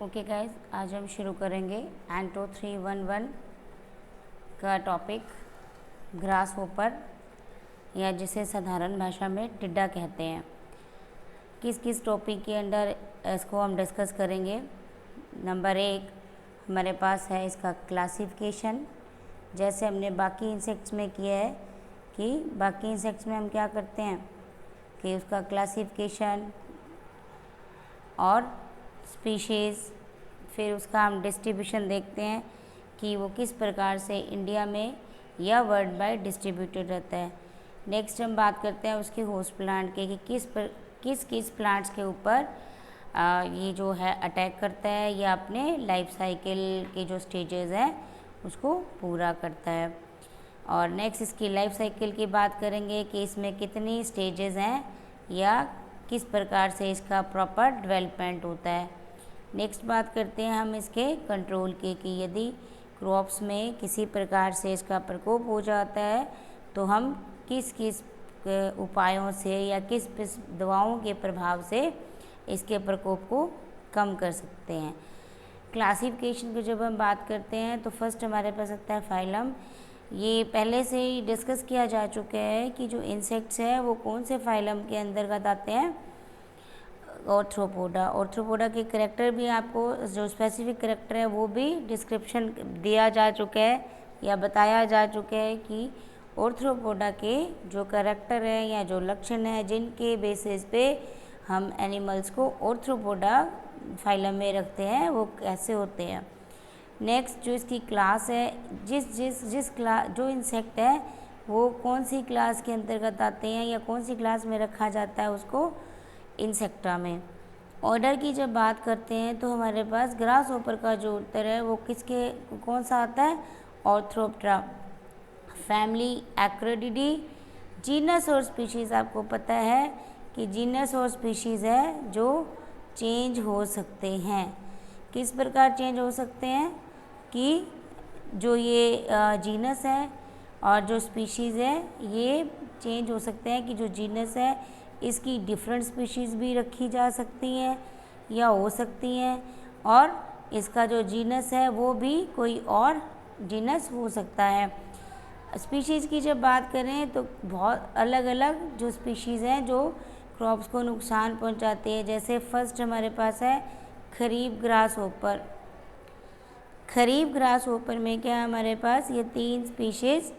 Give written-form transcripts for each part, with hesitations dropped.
Okay guys, आज हम शुरू करेंगे एंटो 311 का टॉपिक ग्रास होपर, या जिसे साधारण भाषा में टिड्डा कहते हैं। किस किस टॉपिक के अंडर इसको हम डिस्कस करेंगे। नंबर 1 हमारे पास है इसका क्लासिफिकेशन, जैसे हमने बाकी इंसेक्ट्स में किया है कि बाकी इंसेक्ट्स में हम क्या करते हैं कि उसका क्लासिफिकेशन और स्पीशीज़, फिर उसका हम डिस्ट्रीब्यूशन देखते हैं कि वो किस प्रकार से इंडिया में या वर्ल्ड वाइड डिस्ट्रीब्यूटेड रहता है। नेक्स्ट हम बात करते हैं उसके होस्ट प्लांट के कि किस किस प्लांट्स के ऊपर ये जो है अटैक करता है या अपने लाइफ साइकिल के जो स्टेजेस हैं उसको पूरा करता है। और नेक्स्ट इसकी लाइफ साइकिल की बात करेंगे कि इसमें कितनी स्टेजेस हैं या किस प्रकार से इसका प्रॉपर डेवलपमेंट होता है। नेक्स्ट बात करते हैं हम इसके कंट्रोल की कि यदि क्रॉप्स में किसी प्रकार से इसका प्रकोप हो जाता है तो हम किस किस उपायों से या किस किस दवाओं के प्रभाव से इसके प्रकोप को कम कर सकते हैं। क्लासिफिकेशन की जब हम बात करते हैं तो फर्स्ट हमारे पास आता है फाइलम। ये पहले से ही डिस्कस किया जा चुका है कि जो इंसेक्ट्स हैं वो कौन से फाइलम के अंतर्गत आते हैं, ऑर्थ्रोपोडा के करेक्टर भी आपको जो स्पेसिफिक करेक्टर है वो भी डिस्क्रिप्शन दिया जा चुका है या बताया जा चुका है कि ऑर्थ्रोपोडा के जो करेक्टर है या जो लक्षण है जिनके बेसिस पे हम एनिमल्स को ऑर्थ्रोपोडा फाइलम में रखते हैं वो कैसे होते हैं। नेक्स्ट जो इसकी क्लास है, जिस क्लास जो इंसेक्ट है वो कौन सी क्लास के अंतर्गत आते हैं या कौन सी क्लास में रखा जाता है उसको इंसेक्टा में। ऑर्डर की जब बात करते हैं तो हमारे पास ग्रास होपर का जो उत्तर है वो किसके कौन सा आता है, ऑर्थ्रोप्टेरा। फैमिली एक्रोडिडी। जीनस और स्पीशीज़ आपको पता है कि जीनस और स्पीशीज़ है जो चेंज हो सकते हैं। किस प्रकार चेंज हो सकते हैं कि जो ये जीनस है और जो स्पीशीज़ है ये चेंज हो सकते हैं कि जो जीनस है इसकी डिफरेंट स्पीशीज़ भी रखी जा सकती हैं या हो सकती हैं, और इसका जो जीनस है वो भी कोई और जीनस हो सकता है। स्पीशीज़ की जब बात करें तो बहुत अलग अलग जो स्पीशीज़ हैं जो क्रॉप्स को नुकसान पहुंचाती है। जैसे फर्स्ट हमारे पास है खरीफ ग्रास होपर। खरीफ ग्रास होपर में क्या है हमारे पास ये 3 स्पीशीज़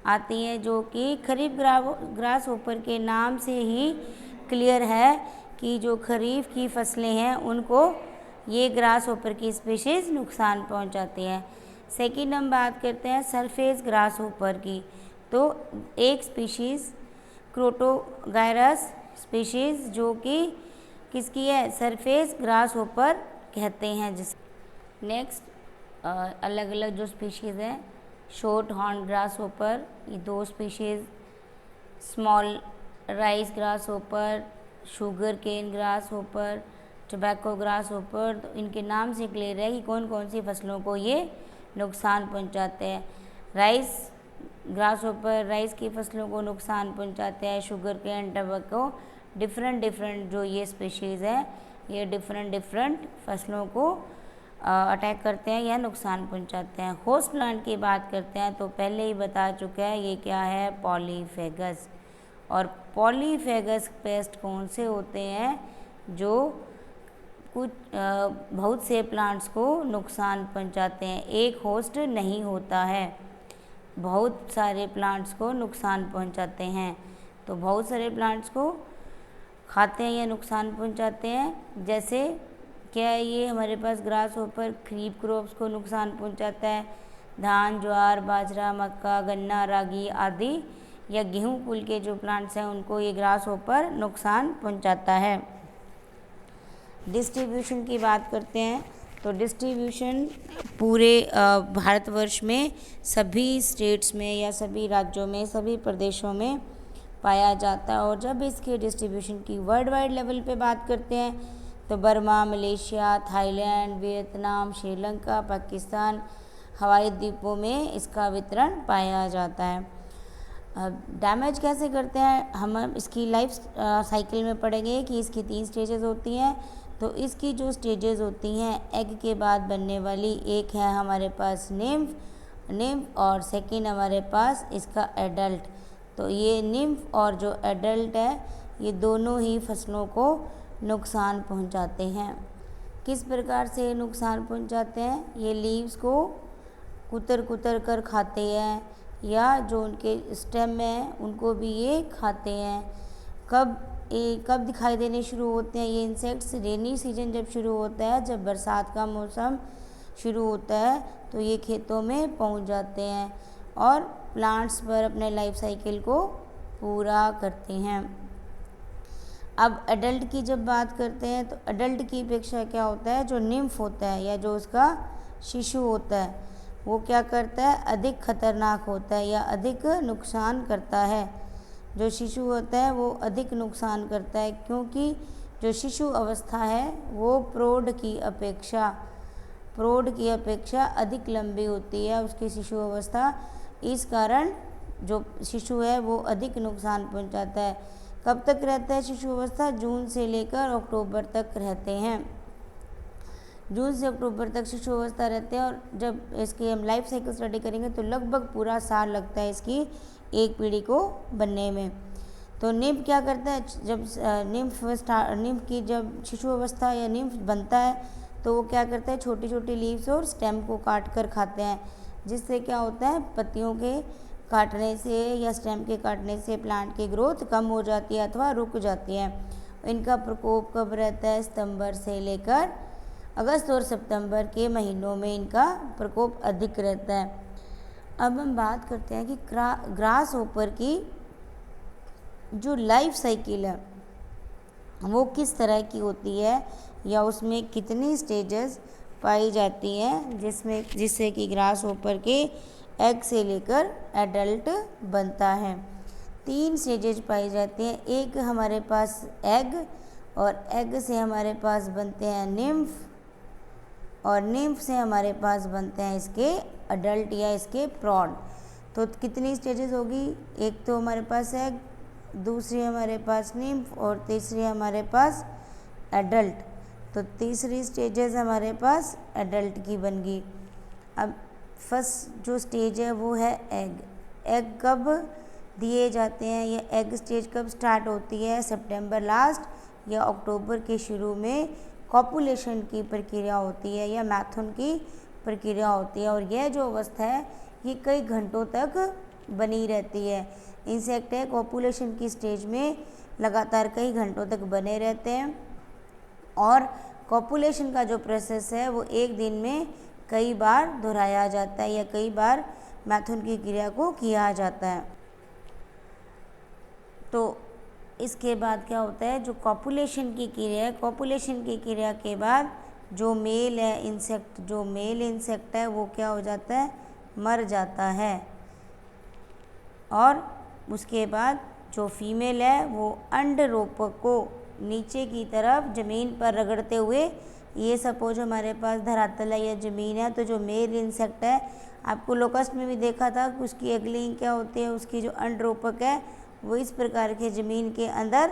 आती हैं जो कि खरीफ ग्रास होपर के नाम से ही क्लियर है कि जो खरीफ की फसलें हैं उनको ये ग्रास होपर की स्पीशीज़ नुकसान पहुंचाती हैं। सेकंड हम बात करते हैं सरफेस ग्रास होपर की, तो एक स्पीशीज़ क्रोटोगायरस स्पीशीज़ जो कि किसकी है, सरफेस ग्रास होपर कहते हैं जिस। नेक्स्ट अलग अलग जो स्पीशीज़ हैं, शॉर्ट हॉर्न ग्रास होपर ये 2 species, small rice grasshopper, sugar cane grasshopper, tobacco grasshopper. तो इनके नाम से क्लियर है कि कौन कौन सी फसलों को ये नुकसान पहुंचाते हैं। राइस ग्रास होपर राइस की फसलों को नुकसान पहुंचाते हैं। शुगर केन, टोबैको, डिफरेंट जो ये स्पीशीज़ है ये डिफरेंट फसलों को अटैक करते हैं या नुकसान पहुंचाते हैं। होस्ट प्लांट की बात करते हैं तो पहले ही बता चुका है ये क्या है, पॉलीफेगस। और पॉलीफेगस पेस्ट कौन से होते हैं जो कुछ बहुत से प्लांट्स को नुकसान पहुंचाते हैं। एक होस्ट नहीं होता है, बहुत सारे प्लांट्स को नुकसान पहुंचाते हैं। तो बहुत सारे प्लांट्स को खाते हैं या नुकसान पहुंचाते हैं। जैसे क्या है ये हमारे पास ग्रास होपर खरीफ क्रॉप्स को नुकसान पहुंचाता है, धान, ज्वार, बाजरा, मक्का, गन्ना, रागी आदि या गेहूं कुल के जो प्लांट्स हैं उनको ये ग्रास होपर नुकसान पहुंचाता है। डिस्ट्रीब्यूशन की बात करते हैं तो डिस्ट्रीब्यूशन पूरे भारतवर्ष में सभी स्टेट्स में या सभी राज्यों में सभी प्रदेशों में पाया जाता है। और जब इसके डिस्ट्रीब्यूशन की वर्ल्ड वाइड लेवल पे बात करते हैं तो Burma, Malaysia, Thailand, Vietnam, Sri Lanka, Pakistan, हवाई द्वीपों में इसका वितरण पाया जाता है। डैमेज कैसे करते हैं हम इसकी लाइफ साइकिल में पढ़ेंगे कि इसकी 3 स्टेजेस होती हैं। तो इसकी जो स्टेजेस होती हैं एग के बाद बनने वाली, एक है हमारे पास निम्फ और सेकंड हमारे पास इसका एडल्ट। तो ये निम्फ और जो एडल्ट है ये दोनों ही फसलों को नुकसान पहुंचाते हैं। किस प्रकार से नुकसान पहुंचाते हैं? ये लीव्स को कुतर कुतर कर खाते हैं, या जो उनके स्टेम हैं उनको भी ये खाते हैं। कब दिखाई देने शुरू होते हैं ये इंसेक्ट्स? रेनी सीजन जब शुरू होता है, जब बरसात का मौसम शुरू होता है तो ये खेतों में पहुंच जाते हैं और प्लांट्स पर अपने लाइफ साइकिल को पूरा करते हैं। अब एडल्ट की जब बात करते हैं तो एडल्ट की अपेक्षा क्या होता है, जो निम्फ होता है या जो उसका शिशु होता है वो क्या करता है, अधिक खतरनाक होता है या अधिक नुकसान करता है। जो शिशु होता है वो अधिक नुकसान करता है, क्योंकि जो शिशु अवस्था है वो प्रौढ़ की अपेक्षा अधिक लंबी होती है उसकी शिशु अवस्था। इस कारण जो शिशु है वो अधिक नुकसान पहुंचाता है। कब तक रहता है शिशु अवस्था? जून से लेकर अक्टूबर तक रहते हैं। जून से अक्टूबर तक शिशु अवस्था रहते हैं, और जब इसकी हम लाइफ साइकिल स्टडी करेंगे तो लगभग पूरा साल लगता है इसकी एक पीढ़ी को बनने में। तो निम्फ क्या करता है, जब निम्फ की जब शिशु अवस्था या निम्फ बनता है तो वो क्या करता है, छोटी छोटी लीव्स और स्टेम को काट कर खाते हैं, जिससे क्या होता है, पत्तियों के काटने से या स्टेम के काटने से प्लांट की ग्रोथ कम हो जाती है अथवा रुक जाती है। इनका प्रकोप कब रहता है? सितंबर से लेकर अगस्त और सितंबर के महीनों में इनका प्रकोप अधिक रहता है। अब हम बात करते हैं कि ग्रास होपर की जो लाइफ साइकिल है वो किस तरह की होती है, या उसमें कितनी स्टेजेस पाई जाती हैं जिससे कि ग्रास होपर के एग से लेकर एडल्ट बनता है। 3 स्टेजेज पाई जाती हैं। एक हमारे पास एग, और एग से हमारे पास बनते हैं निम्फ, और निम्फ से हमारे पास बनते हैं इसके अडल्ट या इसके प्रौढ़। तो कितनी स्टेजेस होगी? एक तो हमारे पास एग, दूसरी हमारे पास निम्फ, और तीसरी हमारे पास एडल्ट। तो तीसरी स्टेजेस हमारे पास एडल्ट की बन गई। अब फर्स्ट जो स्टेज है वो है एग। एग कब दिए जाते हैं, या एग स्टेज कब स्टार्ट होती है? सितंबर लास्ट या अक्टूबर के शुरू में कॉपुलेशन की प्रक्रिया होती है या मैथुन की प्रक्रिया होती है, और यह जो अवस्था है ये कई घंटों तक बनी रहती है। इंसेक्ट है कॉपुलेशन की स्टेज में लगातार कई घंटों तक बने रहते हैं, और कॉपुलेशन का जो प्रोसेस है वो एक दिन में कई बार दोहराया जाता है या कई बार मैथुन की क्रिया को किया जाता है। तो इसके बाद क्या होता है, जो कॉपुलेशन की क्रिया है, कॉपुलेशन की क्रिया के बाद जो मेल इंसेक्ट है वो क्या हो जाता है, मर जाता है, और उसके बाद जो फीमेल है वो अंडरोपक को नीचे की तरफ ज़मीन पर रगड़ते हुए, ये सपोज हमारे पास धरातल है या ज़मीन है, तो जो मेल इंसेक्ट है, आपको लोकस्ट में भी देखा था कि उसकी एगलिंग क्या होती है, उसकी जो अंडरोपक है वो इस प्रकार के ज़मीन के अंदर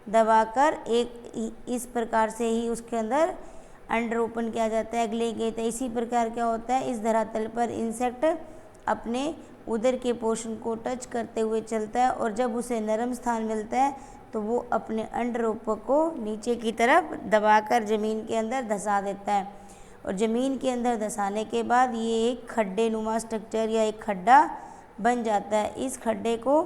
दबाकर एक इस प्रकार से ही उसके अंदर अंडरोपण किया जाता है, एगलिंग कहते हैं। इसी प्रकार क्या होता है, इस धरातल पर इंसेक्ट अपने उदर के पोर्शन को टच करते हुए चलता है, और जब उसे नरम स्थान मिलता है तो वो अपने अंडरोपक को नीचे की तरफ दबाकर ज़मीन के अंदर धंसा देता है, और ज़मीन के अंदर धंसाने के बाद ये एक खड्डे नुमा स्ट्रक्चर या एक खड्डा बन जाता है। इस खड्डे को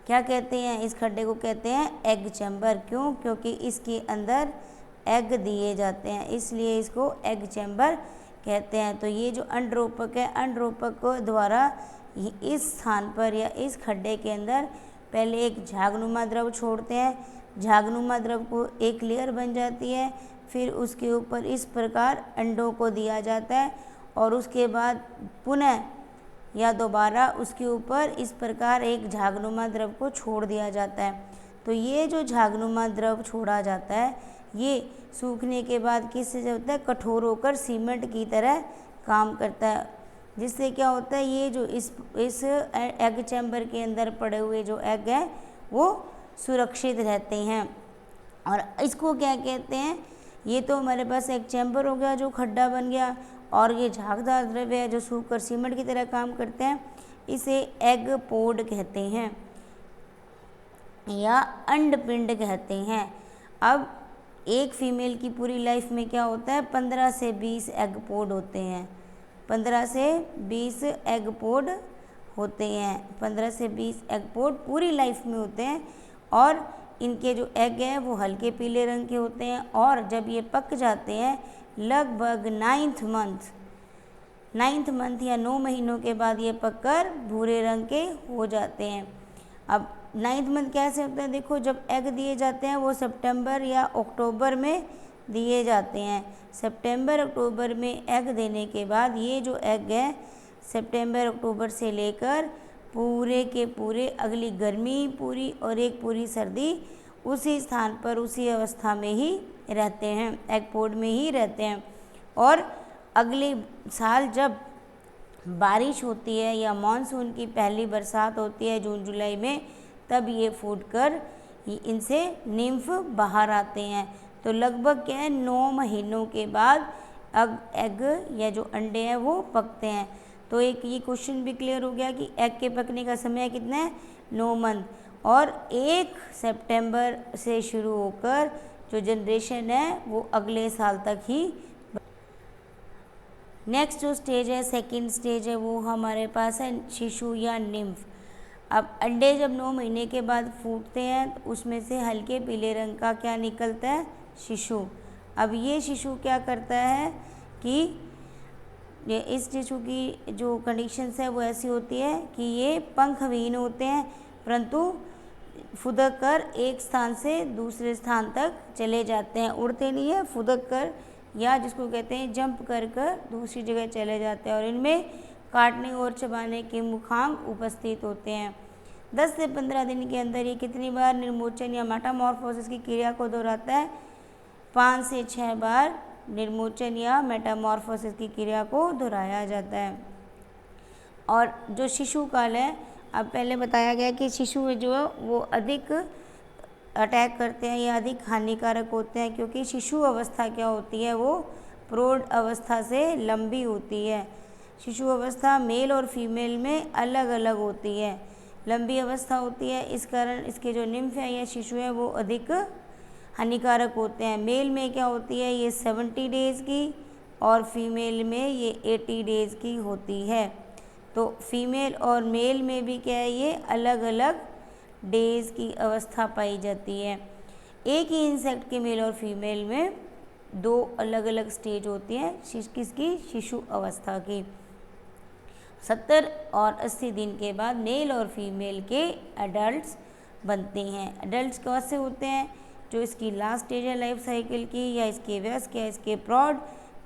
क्या कहते हैं, इस खड्डे को कहते हैं एग चैम्बर। क्यों? क्योंकि इसके अंदर एग दिए जाते हैं, इसलिए इसको एग चैम्बर कहते हैं। तो ये जो अंडरोपक है, अंडरोपक को द्वारा इस स्थान पर या इस खड्डे के अंदर पहले एक झागनुमा द्रव छोड़ते हैं, झागनुमा द्रव को एक लेयर बन जाती है, फिर उसके ऊपर इस प्रकार अंडों को दिया जाता है, और उसके बाद पुनः या दोबारा उसके ऊपर इस प्रकार एक झागनुमा द्रव को छोड़ दिया जाता है। तो ये जो झागनुमा द्रव छोड़ा जाता है ये सूखने के बाद किससे होता है, कठोर होकर सीमेंट की तरह काम करता है, जिससे क्या होता है, ये जो इस एग चैम्बर के अंदर पड़े हुए जो एग हैं वो सुरक्षित रहते हैं। और इसको क्या कहते हैं, ये तो हमारे पास एक चैम्बर हो गया जो खड्डा बन गया, और ये झागदार द्रव्य है जो सूखकर सीमेंट की तरह काम करते हैं, इसे एग पोड कहते हैं या अंडपिंड कहते हैं। अब एक फीमेल की पूरी लाइफ में क्या होता है, 15 से 20 एग पोड होते हैं, 15 से 20 एग पोड होते हैं, 15 से 20 एग पोड पूरी लाइफ में होते हैं। और इनके जो एग हैं वो हल्के पीले रंग के होते हैं, और जब ये पक जाते हैं लगभग 9th मंथ या 9 महीनों के बाद ये पककर भूरे रंग के हो जाते हैं। अब 9th मंथ कैसे होता है, देखो जब एग दिए जाते हैं वो सितंबर या अक्टूबर में दिए जाते हैं। सितंबर अक्टूबर में एग देने के बाद ये जो एग है सितंबर अक्टूबर से लेकर पूरे के पूरे अगली गर्मी पूरी और एक पूरी सर्दी उसी स्थान पर उसी अवस्था में ही रहते हैं, एग पोड में ही रहते हैं। और अगले साल जब बारिश होती है या मानसून की पहली बरसात होती है जून जुलाई में, तब ये फूट कर इनसे निम्फ बाहर आते हैं। तो लगभग क्या है 9 महीनों के बाद एग या जो अंडे हैं वो पकते हैं। तो एक ये क्वेश्चन भी क्लियर हो गया कि एग के पकने का समय कितना है, 9 मंथ। और 1 सितंबर से शुरू होकर जो जनरेशन है वो अगले साल तक ही। नेक्स्ट जो स्टेज है, सेकंड स्टेज है, वो हमारे पास है शिशु या निम्फ। अब अंडे जब 9 महीने के बाद फूटते हैं तो उसमें से हल्के पीले रंग का क्या निकलता है, शिशु। अब ये शिशु क्या करता है कि ये इस शिशु की जो कंडीशंस है वो ऐसी होती है कि ये पंखविहीन होते हैं, परंतु फुदक कर एक स्थान से दूसरे स्थान तक चले जाते हैं। उड़ते नहीं है, फुदक कर या जिसको कहते हैं जंप कर कर दूसरी जगह चले जाते हैं। और इनमें काटने और चबाने के मुखांग उपस्थित होते हैं। 10 से 15 दिन के अंदर ये कितनी बार निर्मोचन या मेटामॉर्फोसिस की क्रिया को दोहराता है, 5 से 6 बार निर्मोचन या मेटामॉर्फोसिस की क्रिया को दोहराया जाता है। और जो शिशु काल है, अब पहले बताया गया कि शिशु जो है वो अधिक अटैक करते हैं या अधिक हानिकारक होते हैं, क्योंकि शिशु अवस्था क्या होती है, वो प्रौढ़ अवस्था से लंबी होती है। शिशु अवस्था मेल और फीमेल में अलग अलग होती है, लंबी अवस्था होती है, इस कारण इसके जो निम्फ है या शिशु है वो अधिक हानिकारक होते हैं। मेल में क्या होती है, ये 70 डेज़ की, और फीमेल में ये 80 डेज़ की होती है। तो फीमेल और मेल में भी क्या है, ये अलग अलग डेज़ की अवस्था पाई जाती है। एक ही इंसेक्ट के मेल और फीमेल में 2 अलग अलग स्टेज होती हैं किसकी, शिशु अवस्था की। 70 और 80 दिन के बाद मेल और फीमेल के एडल्ट्स बनते हैं। एडल्ट्स कौन से होते हैं, जो इसकी लास्ट स्टेज है लाइफ साइकिल की, या इसके वयस्क या इसके प्रौढ़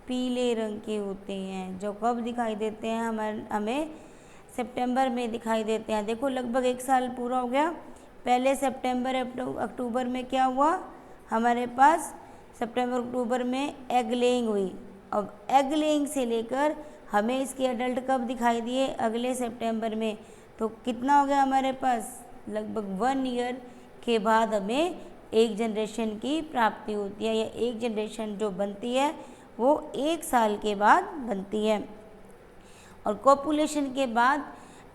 पीले रंग के होते हैं, जो कब दिखाई देते हैं, हमें सितंबर में दिखाई देते हैं। देखो लगभग 1 साल पूरा हो गया। पहले सितंबर अक्टूबर में क्या हुआ, हमारे पास सितंबर अक्टूबर में एग लेइंग हुई। अब एग लेइंग से लेकर हमें इसके एडल्ट कब दिखाई दिए, अगले सितंबर में। तो कितना हो गया हमारे पास, लगभग 1 ईयर के बाद हमें एक जनरेशन की प्राप्ति होती है, या एक जनरेशन जो बनती है वो 1 साल के बाद बनती है। और कॉपुलेशन के बाद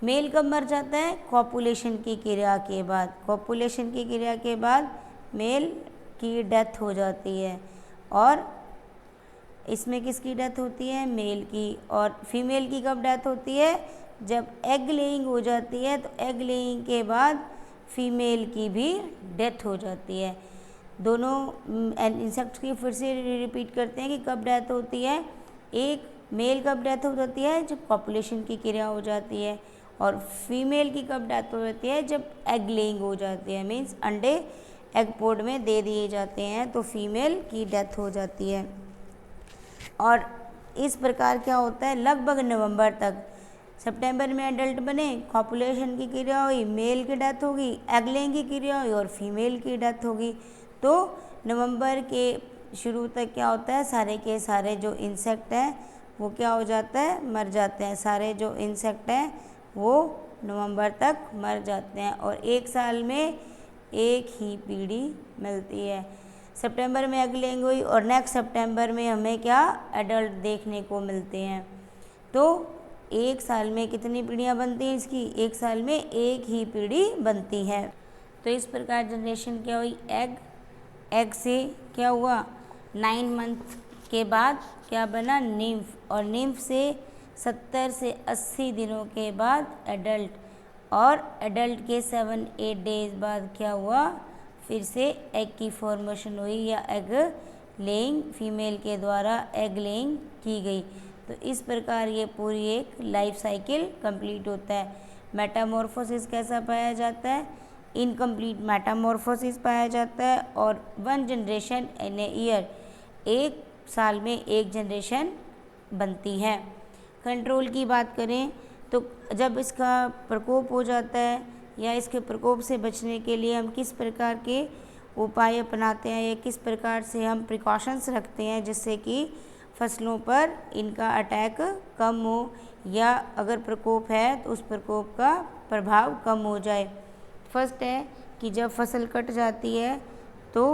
मेल कब मर जाता है, कॉपुलेशन की क्रिया के बाद। कॉपुलेशन की क्रिया के बाद मेल की डेथ हो जाती है, और इसमें किसकी डेथ होती है, मेल की। और फीमेल की कब डेथ होती है, जब एग लेइंग हो जाती है। तो एग लेइंग के बाद फीमेल की भी डेथ हो जाती है। दोनों इंसेक्ट्स की फिर से रिपीट करते हैं कि कब डेथ होती है। एक मेल कब डेथ हो जाती है, जब पॉपुलेशन की क्रिया हो जाती है, और फीमेल की कब डेथ हो जाती है, जब एग लेइंग हो जाती है, मीन्स अंडे एग पोड में दे दिए जाते हैं, तो फीमेल की डेथ हो जाती है। और इस प्रकार क्या होता है, लगभग नवंबर तक, सितंबर में एडल्ट बने, कॉपुलेशन की क्रिया हुई, मेल की डेथ होगी, एग लेइंग की क्रिया हुई और फीमेल की डेथ होगी। तो नवंबर के शुरू तक क्या होता है, सारे के सारे जो इंसेक्ट हैं वो क्या हो जाता है, मर जाते हैं। सारे जो इंसेक्ट हैं वो नवंबर तक मर जाते हैं, और 1 साल में एक ही पीढ़ी मिलती है। सितंबर में एग लेइंग हुई और नेक्स्ट सितंबर में हमें क्या एडल्ट देखने को मिलते हैं। तो एक साल में कितनी पीढ़ियाँ बनती हैं इसकी, एक साल में एक ही पीढ़ी बनती है। तो इस प्रकार जनरेशन क्या हुई, एग से क्या हुआ 9 मंथ के बाद क्या बना निम्फ, और निम्फ से 70 से 80 दिनों के बाद एडल्ट, और एडल्ट के 7-8 डेज बाद क्या हुआ, फिर से एग की फॉर्मेशन हुई या एग लेइंग फीमेल के द्वारा एग लेइंग की गई। तो इस प्रकार ये पूरी एक लाइफ साइकिल कंप्लीट होता है। मेटामॉर्फोसिस कैसा पाया जाता है, इनकम्प्लीट मेटामॉर्फोसिस पाया जाता है, और 1 जनरेशन इन ए ईयर, एक साल में एक जनरेशन बनती है। कंट्रोल की बात करें तो जब इसका प्रकोप हो जाता है या इसके प्रकोप से बचने के लिए हम किस प्रकार के उपाय अपनाते हैं या किस प्रकार से हम प्रिकॉशंस रखते हैं जिससे कि फसलों पर इनका अटैक कम हो, या अगर प्रकोप है तो उस प्रकोप का प्रभाव कम हो जाए। फर्स्ट है कि जब फसल कट जाती है तो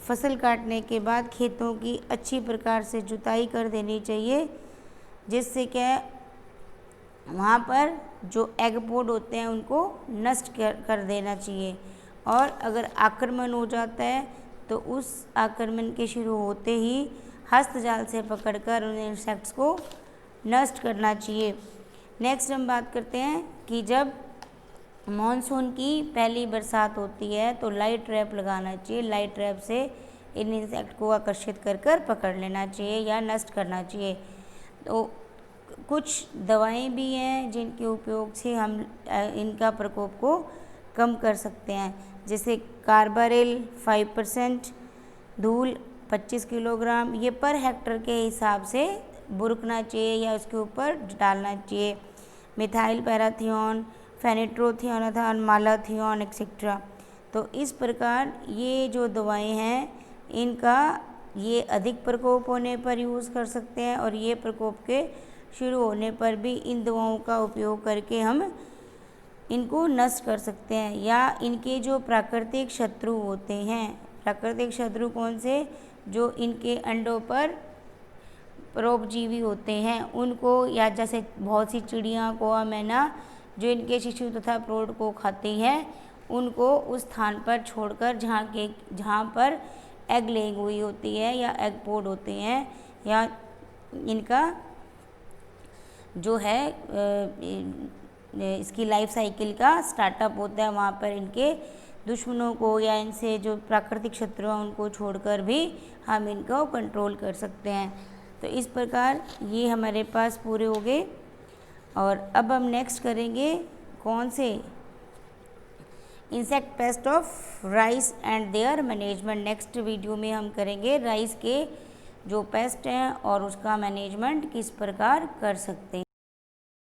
फसल काटने के बाद खेतों की अच्छी प्रकार से जुताई कर देनी चाहिए, जिससे क्या वहाँ पर जो एग पोड होते हैं उनको नष्ट कर देना चाहिए। और अगर आक्रमण हो जाता है तो उस आक्रमण के शुरू होते ही हस्त जाल से पकड़कर उन इंसेक्ट्स को नष्ट करना चाहिए। नेक्स्ट हम बात करते हैं कि जब मॉनसून की पहली बरसात होती है तो लाइट ट्रैप लगाना चाहिए। लाइट ट्रैप से इन इंसेक्ट को आकर्षित कर पकड़ लेना चाहिए या नष्ट करना चाहिए। तो कुछ दवाएं भी हैं जिनके उपयोग से हम इनका प्रकोप को कम कर सकते हैं, जैसे कार्बारिल 5%, धूल 25 किलोग्राम, ये पर हेक्टर के हिसाब से बुरकना चाहिए या उसके ऊपर डालना चाहिए। Methyl parathion, fenitrothion, malathion et cetera. तो इस प्रकार ये जो दवाएं हैं इनका ये अधिक प्रकोप होने पर यूज़ कर सकते हैं, और ये प्रकोप के शुरू होने पर भी इन दवाओं का उपयोग करके हम इनको नष्ट कर सकते हैं। या इनके जो प्राकृतिक शत्रु होते हैं, प्राकृतिक शत्रु कौन से, जो इनके अंडों पर परोपजीवी होते हैं उनको, या जैसे बहुत सी चिड़ियाँ, कौवा, मैना जो इनके शिशु तथा प्रौढ़ को खाती हैं, उनको उस स्थान पर छोड़कर जहाँ पर एग लेइंग हुई होती है या एग पोड होते हैं या इनका जो है इसकी लाइफ साइकिल का स्टार्टअप होता है, वहाँ पर इनके दुश्मनों को या इनसे जो प्राकृतिक शत्रु हैं उनको छोड़कर भी हम इनको कंट्रोल कर सकते हैं। तो इस प्रकार ये हमारे पास पूरे हो गए। और अब हम नेक्स्ट करेंगे कौन से, insect pest of rice and there management. Next video में हम करेंगे राइस के जो पेस्ट हैं और उसका मैनेजमेंट किस प्रकार कर सकते हैं।